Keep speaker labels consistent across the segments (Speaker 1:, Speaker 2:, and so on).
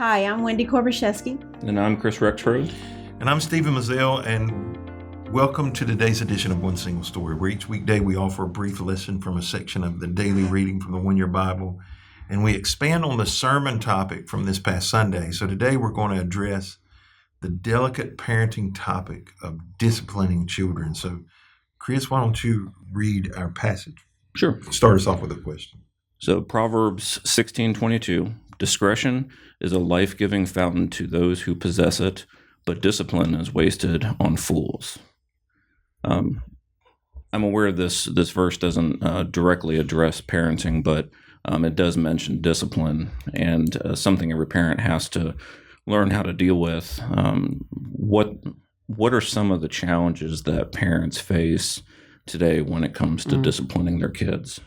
Speaker 1: Hi, I'm Wendy Korbusieski.
Speaker 2: And I'm Chris Rexroad.
Speaker 3: And I'm Stephen Mizell, and welcome to today's edition of One Single Story, where each weekday we offer a brief lesson from a section of the daily reading from the One Year Bible, and we expand on the sermon topic from this past Sunday. So today we're going to address the delicate parenting topic of disciplining children. So, Chris, why don't you read our passage?
Speaker 2: Sure.
Speaker 3: Start us off with a question.
Speaker 2: So Proverbs 16:22, discretion is a life-giving fountain to those who possess it, but discipline is wasted on fools. I'm aware this verse doesn't directly address parenting, but it does mention discipline, and something every parent has to learn how to deal with. What are some of the challenges that parents face today when it comes to disciplining their kids?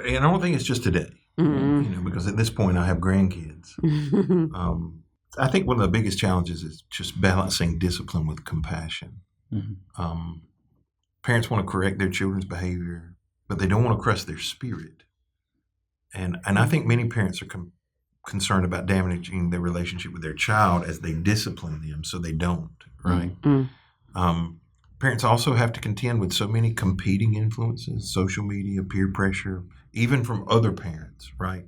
Speaker 3: And I don't think it's just today, because at this point I have grandkids. I think one of the biggest challenges is just balancing discipline with compassion. Parents want to correct their children's behavior, but they don't want to crush their spirit. And I think many parents are concerned about damaging their relationship with their child as they discipline them, so they don't, right? Parents also have to contend with so many competing influences, social media, peer pressure, even from other parents, right?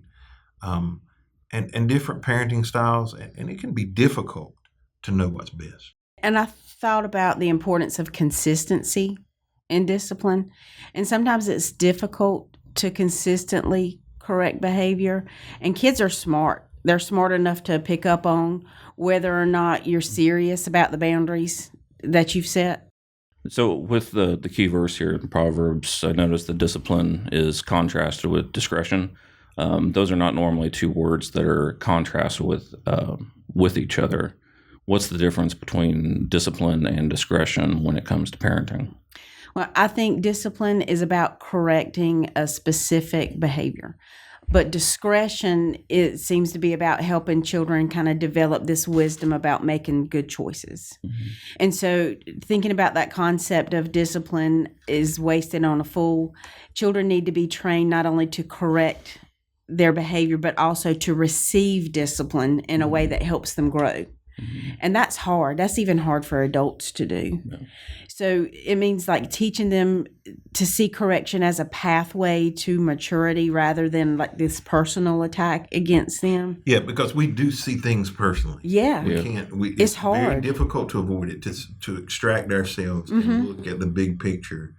Speaker 3: And different parenting styles, and it can be difficult to know what's best.
Speaker 1: And I thought about the importance of consistency in discipline. And sometimes it's difficult to consistently correct behavior. And kids are smart. They're smart enough to pick up on whether or not you're serious about the boundaries that you've set.
Speaker 2: So with the key verse here in Proverbs, I noticed that discipline is contrasted with discretion. Those are not normally two words that are contrasted with each other. What's the difference between discipline and discretion when it comes to parenting?
Speaker 1: Well, I think discipline is about correcting a specific behavior. But discretion, it seems to be about helping children kind of develop this wisdom about making good choices. And so thinking about that concept of discipline is wasted on a fool. Children need to be trained not only to correct their behavior, but also to receive discipline in a way that helps them grow. And that's hard. That's even hard for adults to do. Yeah. So it means like teaching them to see correction as a pathway to maturity rather than like this personal attack against them.
Speaker 3: Yeah, because we do see things personally.
Speaker 1: Yeah.
Speaker 3: It's
Speaker 1: hard.
Speaker 3: Very difficult to avoid it, to extract ourselves and look at the big picture.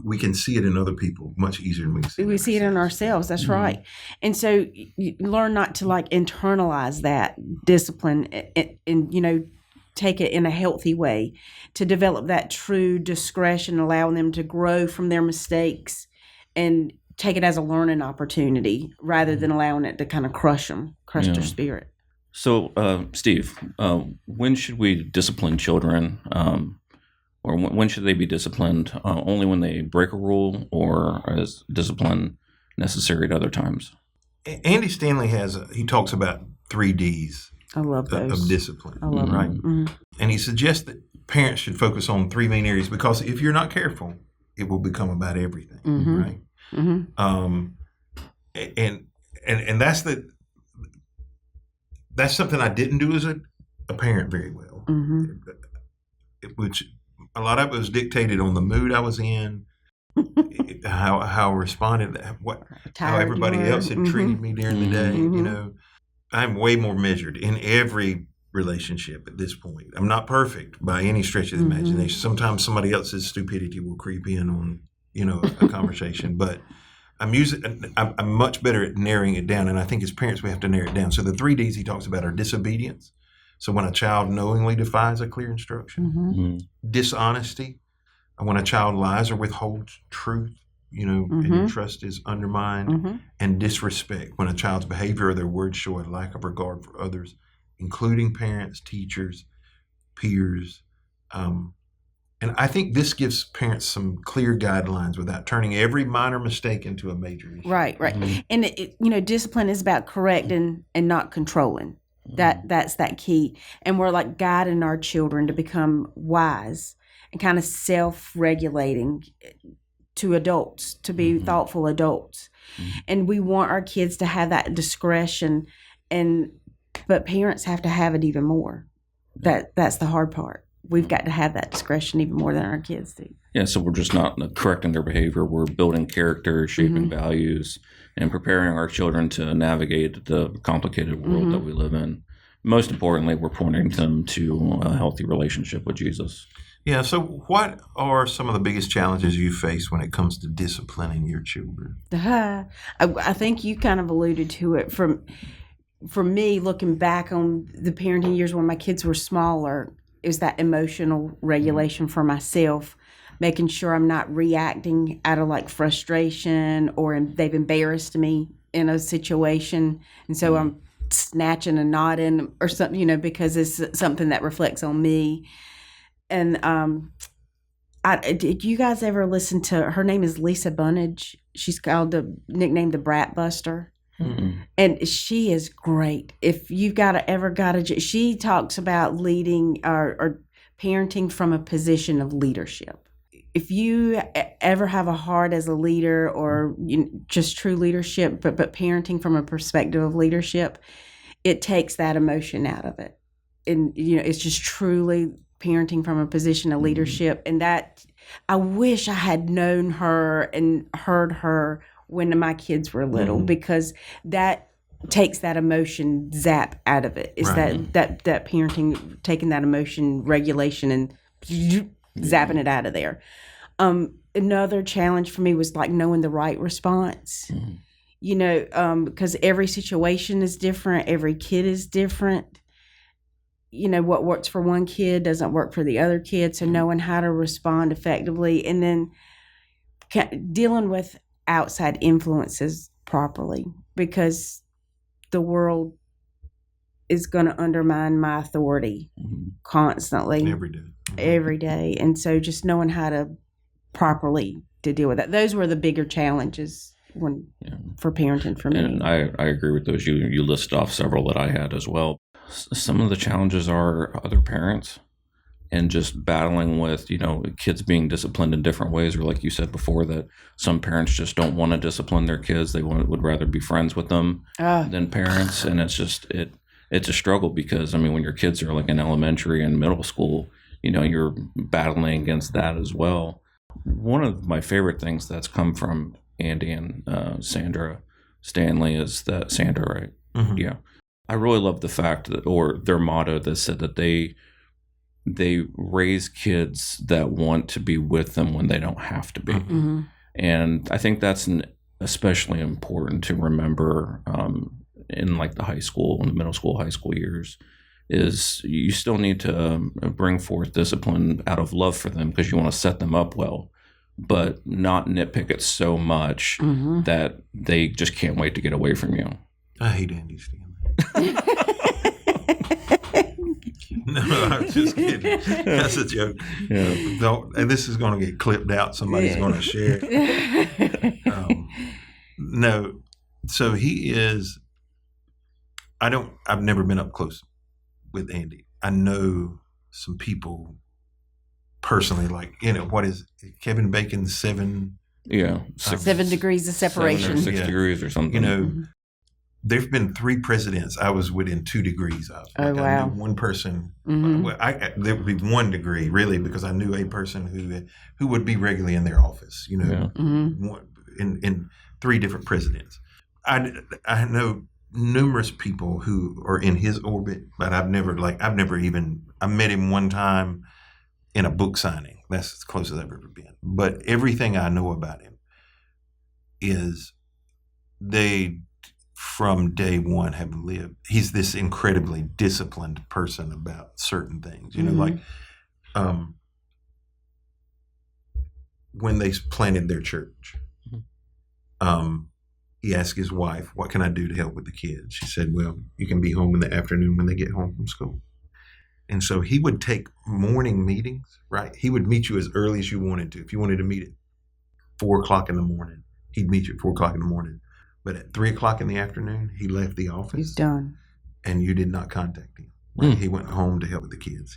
Speaker 3: We can see it in other people much easier than
Speaker 1: we see it in ourselves. That's right. And so you learn not to like internalize that discipline and take it in a healthy way, to develop that true discretion, allowing them to grow from their mistakes and take it as a learning opportunity rather than allowing it to kind of crush their spirit.
Speaker 2: So, Steve, when should we discipline children? Or when should they be disciplined? Only when they break a rule, or is discipline necessary at other times?
Speaker 3: Andy Stanley he talks about 3 Ds.
Speaker 1: I love those.
Speaker 3: Of discipline.
Speaker 1: I love
Speaker 3: right?
Speaker 1: them.
Speaker 3: And he suggests that parents should focus on 3 main areas, because if you're not careful, it will become about everything, right? And that's something I didn't do as a parent very well, which a lot of it was dictated on the mood I was in, how I responded, how everybody else had treated me during the day. I'm way more measured in every relationship at this point. I'm not perfect by any stretch of the imagination. Sometimes somebody else's stupidity will creep in on, a conversation, but I'm much better at narrowing it down. And I think as parents, we have to narrow it down. So the 3 Ds he talks about are disobedience. So when a child knowingly defies a clear instruction, dishonesty, when a child lies or withholds truth, and your trust is undermined, and disrespect, when a child's behavior or their words show a lack of regard for others, including parents, teachers, peers. And I think this gives parents some clear guidelines without turning every minor mistake into a major issue.
Speaker 1: Right. And discipline is about correcting and not controlling. That's that key. And we're like guiding our children to become wise and kind of self-regulating to adults, to be thoughtful adults. And we want our kids to have that discretion and But parents have to have it even more. That's the hard part. We've got to have that discretion even more than our kids do.
Speaker 2: Yeah, so we're just not correcting their behavior. We're building character, shaping values, and preparing our children to navigate the complicated world that we live in. Most importantly, we're pointing them to a healthy relationship with Jesus.
Speaker 3: Yeah, so what are some of the biggest challenges you face when it comes to disciplining your children?
Speaker 1: I think you kind of alluded to it. For me, looking back on the parenting years when my kids were smaller, it was that emotional regulation for myself, making sure I'm not reacting out of like frustration or they've embarrassed me in a situation. And so I'm snatching and nodding or something, because it's something that reflects on me. And did you guys ever listen to, her name is Lisa Bunnage. She's nicknamed the Brat Buster. Mm-hmm. And she is great. If you've she talks about leading or parenting from a position of leadership. If you ever have a heart as a leader or just true leadership, but parenting from a perspective of leadership, it takes that emotion out of it. And, it's just truly parenting from a position of leadership. And that, I wish I had known her and heard her when my kids were little, because that takes that emotion zap out of it. It's that parenting, taking that emotion regulation and zapping it out of there. Another challenge for me was like knowing the right response, because every situation is different. Every kid is different. What works for one kid doesn't work for the other kid. So knowing how to respond effectively, and then dealing with outside influences properly, because the world is going to undermine my authority constantly every day. And so just knowing how to properly to deal with that. Those were the bigger challenges for parenting for me.
Speaker 2: And I agree with those. You listed off several that I had as well. Some of the challenges are other parents and just battling with, kids being disciplined in different ways, or like you said before, that some parents just don't want to discipline their kids. They would rather be friends with them than parents. And it's just, it's a struggle because, when your kids are like in elementary and middle school, you're battling against that as well. One of my favorite things that's come from Andy and Sandra Stanley is that, Sandra, right? Mm-hmm. Yeah. I really love the fact that, or their motto that said that they raise kids that want to be with them when they don't have to be. Mm-hmm. And I think that's especially important to remember in like the high school and middle school, high school years, is you still need to bring forth discipline out of love for them because you want to set them up well, but not nitpick it so much that they just can't wait to get away from you.
Speaker 3: I hate Andy Stanley. No, I'm just kidding. That's a joke. Yeah. And this is going to get clipped out. Somebody's going to share it. No. So he is, I've never been up close with Andy. I know some people personally, like, what is Kevin Bacon's 7
Speaker 1: degrees of separation.
Speaker 2: 7 or 6 degrees or something.
Speaker 3: There've been 3 presidents I was within 2 degrees of.
Speaker 1: Like wow.
Speaker 3: I knew one person. Well, there would be 1 degree really, because I knew a person who would be regularly in their office. In 3 different presidents. I know numerous people who are in his orbit, but I met him one time in a book signing. That's as close as I've ever been. But everything I know about him is from day one have lived. He's this incredibly disciplined person about certain things. When they planted their church, he asked his wife, "What can I do to help with the kids?" She said, "Well, you can be home in the afternoon when they get home from school." And so he would take morning meetings, right? He would meet you as early as you wanted to. If you wanted to meet at 4:00 in the morning, he'd meet you at 4:00 in the morning. But at 3:00 in the afternoon, he left the office.
Speaker 1: He's done.
Speaker 3: And you did not contact him. Right? He went home to help with the kids.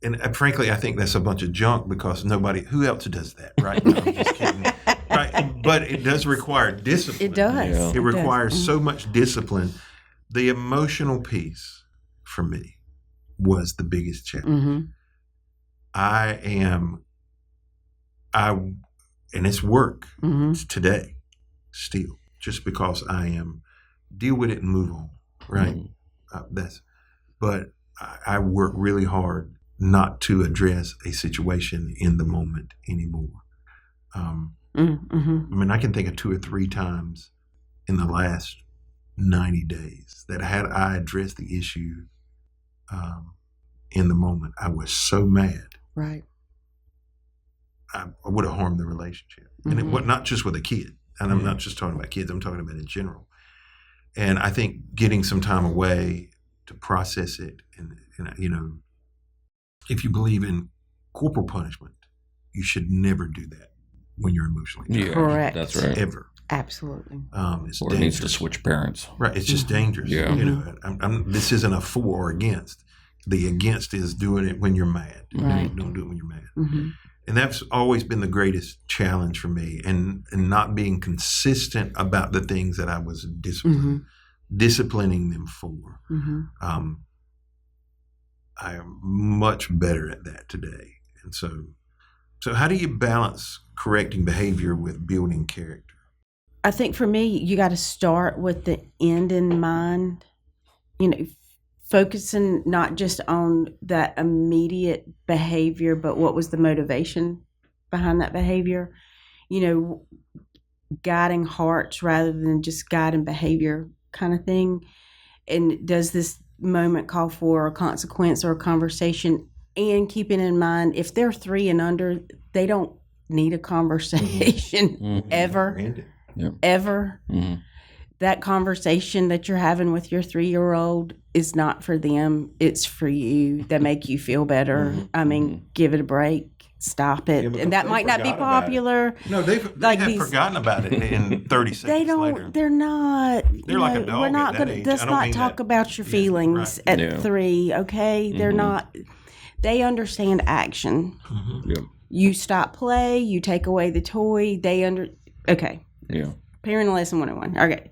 Speaker 3: And frankly, I think that's a bunch of junk because who else does that, right? No, I'm just kidding. Right? But it does require discipline.
Speaker 1: It does.
Speaker 3: Yeah. It requires so much discipline The emotional piece for me was the biggest challenge. And it's work. It's today still, just because I deal with it and move on. Right. But I work really hard not to address a situation in the moment anymore. I mean, I can think of 2 or 3 times in the last 90 days that had I addressed the issue in the moment, I was so mad.
Speaker 1: Right.
Speaker 3: I would have harmed the relationship. And it was not just with a kid. And I'm not just talking about kids, I'm talking about in general. And I think getting some time away to process it, and if you believe in corporal punishment, you should never do that when you're emotionally charged.
Speaker 2: Yeah,
Speaker 1: correct.
Speaker 2: That's right.
Speaker 3: Ever.
Speaker 1: Absolutely.
Speaker 3: It's
Speaker 2: Or
Speaker 3: dangerous.
Speaker 2: it needs to switch parents.
Speaker 3: Right. It's just dangerous.
Speaker 2: Yeah.
Speaker 3: This isn't a for or against. The against is doing it when you're mad.
Speaker 1: Right.
Speaker 3: Don't do it when you're mad. And that's always been the greatest challenge for me, and not being consistent about the things that I was disciplining them for. I am much better at that today. And so how do you balance correcting behavior with building character?
Speaker 1: I think for me, you got to start with the end in mind, focusing not just on that immediate behavior, but what was the motivation behind that behavior, guiding hearts rather than just guiding behavior kind of thing. And does this moment call for a consequence or a conversation? And keeping in mind, if they're 3 and under, they don't need a conversation ever. Ever. That conversation that you're having with your 3-year-old is not for them. It's for you. That make you feel better. I mean, give it a break. Stop it.
Speaker 3: Yeah,
Speaker 1: and that might not be popular.
Speaker 3: No, they have forgotten about it in 30 seconds
Speaker 1: They don't.
Speaker 3: later.
Speaker 1: They're not.
Speaker 3: They're like a dog
Speaker 1: We're not
Speaker 3: at that
Speaker 1: gonna.
Speaker 3: age.
Speaker 1: Let's
Speaker 3: I don't
Speaker 1: not
Speaker 3: mean
Speaker 1: talk
Speaker 3: that.
Speaker 1: about your feelings
Speaker 3: right.
Speaker 1: at 3. Okay, they're not. They understand action. You stop play. You take away the toy. Okay.
Speaker 2: Yeah.
Speaker 1: Parenting lesson 101. Okay.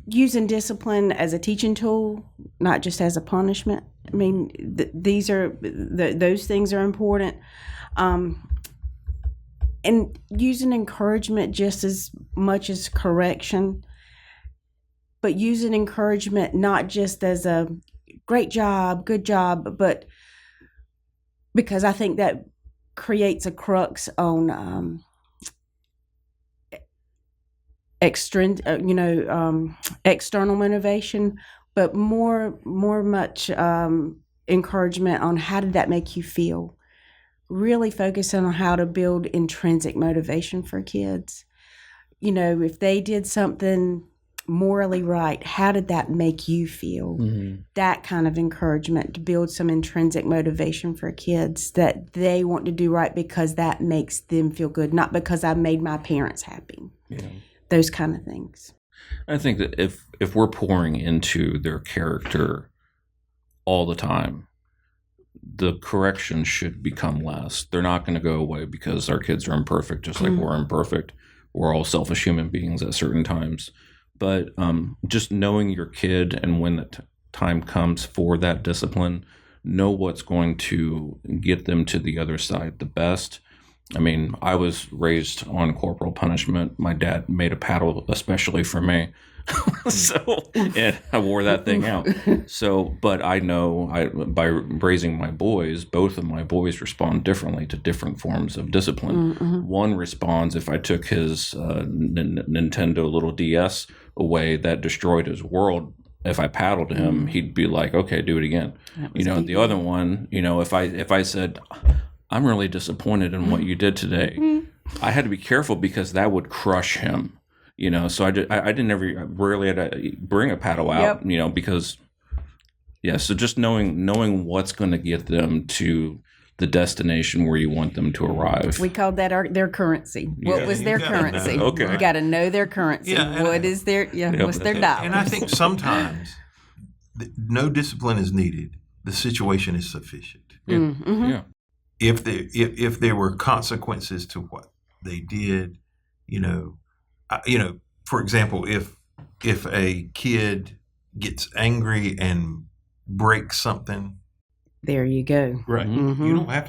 Speaker 1: Using discipline as a teaching tool, not just as a punishment. I mean, those things are important. And using encouragement just as much as correction, but using encouragement not just as a great job, good job, but because I think that creates a crux on external motivation, but much encouragement on how did that make you feel. Really focusing on how to build intrinsic motivation for kids. If they did something morally right, how did that make you feel? That kind of encouragement to build some intrinsic motivation for kids that they want to do right because that makes them feel good, not because I made my parents happy. Those kind of things.
Speaker 2: I think that if we're pouring into their character all the time, the correction should become less. They're not going to go away because our kids are imperfect, just like we're imperfect. We're all selfish human beings at certain times. But just knowing your kid, and when the time comes for that discipline, know what's going to get them to the other side the best. I mean, I was raised on corporal punishment. My dad made a paddle especially for me. And I wore that thing out. But I know by raising my boys, both of my boys respond differently to different forms of discipline. One responds, if I took his Nintendo little DS away, that destroyed his world. If I paddled him, he'd be like, okay, do it again. The other one, if I said, I'm really disappointed in what you did today, I had to be careful because that would crush him. So I rarely had to bring a paddle out, because, so just knowing what's going to get them to the destination where you want them to arrive.
Speaker 1: We called that their currency. What was their currency?
Speaker 2: Okay.
Speaker 1: You got to know their currency. What's their dollar?
Speaker 3: And I think sometimes no discipline is needed. The situation is sufficient.
Speaker 2: Yeah.
Speaker 3: If there were consequences to what they did, for example, if a kid gets angry and breaks something,
Speaker 1: There you go.
Speaker 3: right?
Speaker 1: Mhm.
Speaker 3: You don't have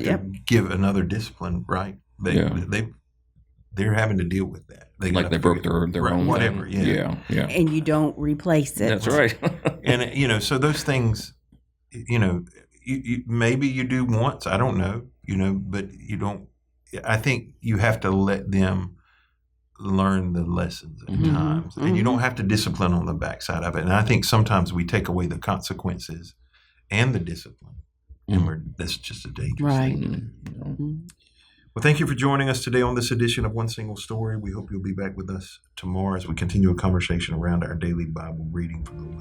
Speaker 3: to give another discipline, right? They're having to deal with that.
Speaker 2: Like they broke their
Speaker 3: right,
Speaker 2: own
Speaker 3: whatever.
Speaker 2: thing. Yeah.
Speaker 1: And you don't replace it.
Speaker 2: That's right.
Speaker 3: And so those things, maybe you do once. I don't know, but you don't. I think you have to let them learn the lessons at times, and you don't have to discipline on the backside of it. And I think sometimes we take away the consequences and the discipline, and that's just a dangerous thing to do. Well, thank you for joining us today on this edition of One Single Story. We hope you'll be back with us tomorrow as we continue a conversation around our daily Bible reading from the